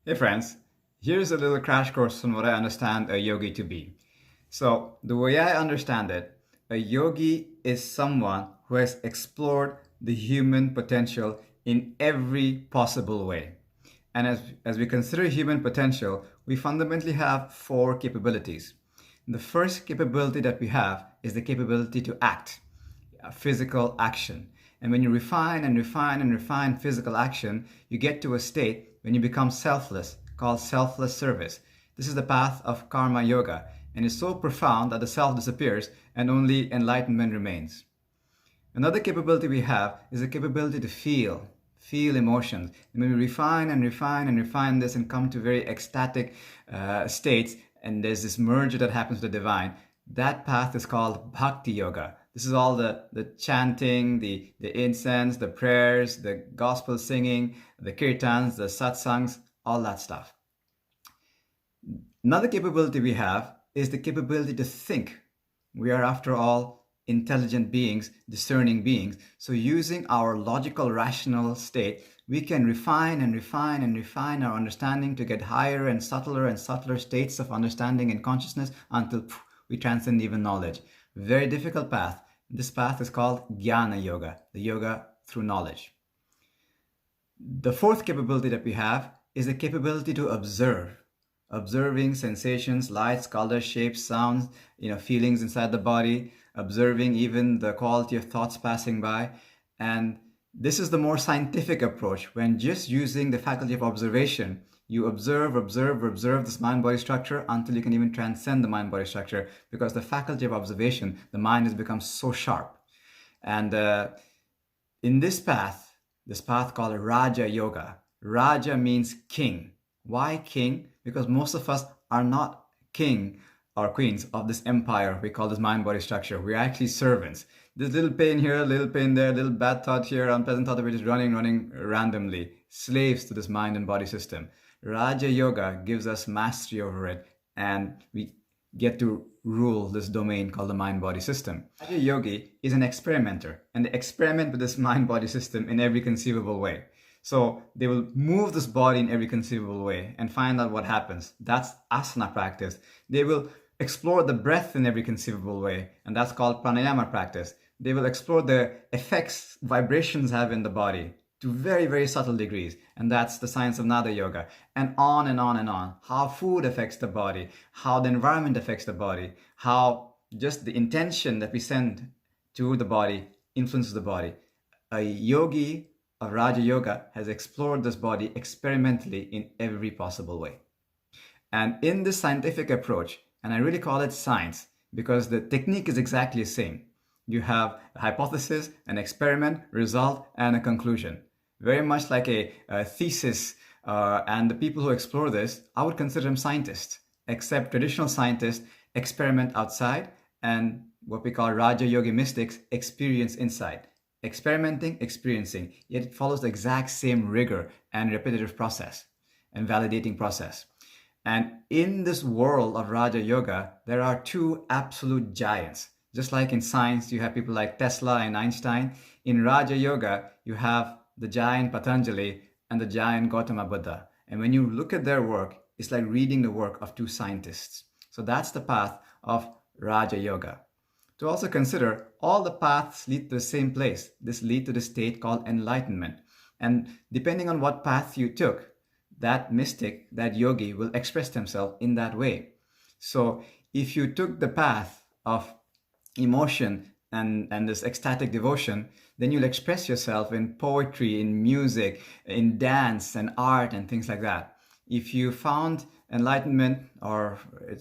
Hey friends, here's a little crash course on what I understand a yogi to be. So, the way I understand it, a yogi is someone who has explored the human potential in every possible way. And as we consider human potential, we fundamentally have four capabilities. The first capability that we have is the capability to act, physical action. And when you refine and refine and refine physical action, you get to a state when you become selfless, called selfless service. This is the path of karma yoga, and it's so profound that the self disappears and only enlightenment remains. Another capability we have is the capability to feel emotions. And when we refine and refine and refine this and come to very ecstatic states, and there's this merger that happens with the divine, that path is called bhakti yoga. This is all the chanting, the incense, the prayers, the gospel singing, the kirtans, the satsangs, all that stuff. Another capability we have is the capability to think. We are, after all, intelligent beings, discerning beings. So, using our logical, rational state, we can refine and refine and refine our understanding to get higher and subtler states of understanding and consciousness until we transcend even knowledge. Very difficult path. This path is called jnana yoga, the yoga through knowledge. The fourth capability that we have is the capability to observe, observing sensations, lights, colors, shapes, sounds, feelings inside the body, observing even the quality of thoughts passing by. And this is the more scientific approach. When just using the faculty of observation, you observe this mind-body structure until you can even transcend the mind-body structure, because the faculty of observation, the mind has become so sharp. And in this path called Raja Yoga, Raja means king. Why king? Because most of us are not king or queens of this empire we call this mind-body structure. We're actually servants. This little pain here, little pain there, little bad thought here, unpleasant thought, we're just running randomly. Slaves to this mind and body system. Raja Yoga gives us mastery over it, and we get to rule this domain called the mind-body system. Raja Yogi is an experimenter, and they experiment with this mind-body system in every conceivable way. So they will move this body in every conceivable way and find out what happens. That's asana practice. They will explore the breath in every conceivable way, and that's called pranayama practice. They will explore the effects vibrations have in the body to very, very subtle degrees, and that's the science of nada yoga, and on and on and on. How food affects the body, how the environment affects the body, how just the intention that we send to the body influences the body. A yogi of Raja Yoga has explored this body experimentally in every possible way. And in this scientific approach, and I really call it science because the technique is exactly the same. You have a hypothesis, an experiment, result, and a conclusion. Very much like a thesis. And the people who explore this, I would consider them scientists, except traditional scientists experiment outside, and what we call Raja Yogi mystics experience inside. Experimenting, experiencing, yet it follows the exact same rigor and repetitive process and validating process. And in this world of Raja Yoga, there are two absolute giants. Just like in science, you have people like Tesla and Einstein. In Raja Yoga, you have the giant Patanjali and the giant Gautama Buddha. And when you look at their work, it's like reading the work of two scientists. So that's the path of Raja Yoga. To also consider, all the paths lead to the same place. This lead to the state called enlightenment. And depending on what path you took, that mystic, that yogi will express themselves in that way. So if you took the path of emotion and this ecstatic devotion, then you'll express yourself in poetry, in music, in dance and art and things like that. If you found enlightenment or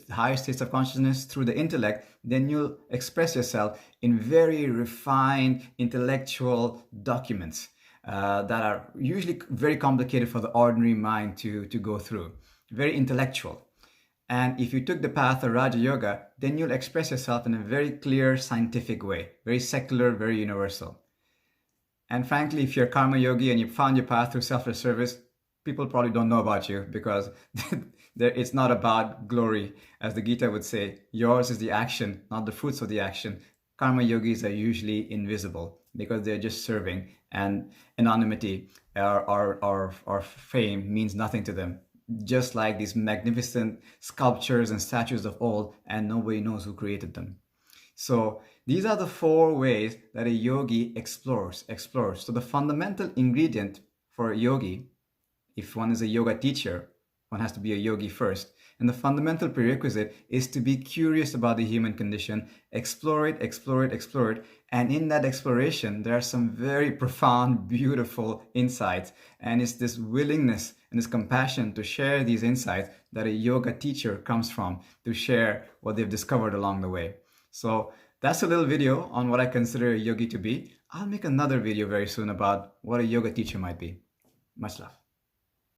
higher states of consciousness through the intellect, then you'll express yourself in very refined intellectual documents that are usually very complicated for the ordinary mind to go through, very intellectual. And if you took the path of Raja Yoga, then you'll express yourself in a very clear scientific way, very secular, very universal. And frankly, if you're a karma yogi and you found your path through selfless service, people probably don't know about you because it's not about glory. As the Gita would say, yours is the action, not the fruits of the action. Karma yogis are usually invisible because they're just serving, and anonymity or fame means nothing to them. just like these magnificent sculptures and statues of old, and nobody knows who created them. So these are the 4 ways that a yogi explores. So the fundamental ingredient for a yogi, if one is a yoga teacher, one has to be a yogi first. And the fundamental prerequisite is to be curious about the human condition, explore it. And in that exploration, there are some very profound, beautiful insights. And it's this willingness and this compassion to share these insights that a yoga teacher comes from, to share what they've discovered along the way. So that's a little video on what I consider a yogi to be. I'll make another video very soon about what a yoga teacher might be. Much love.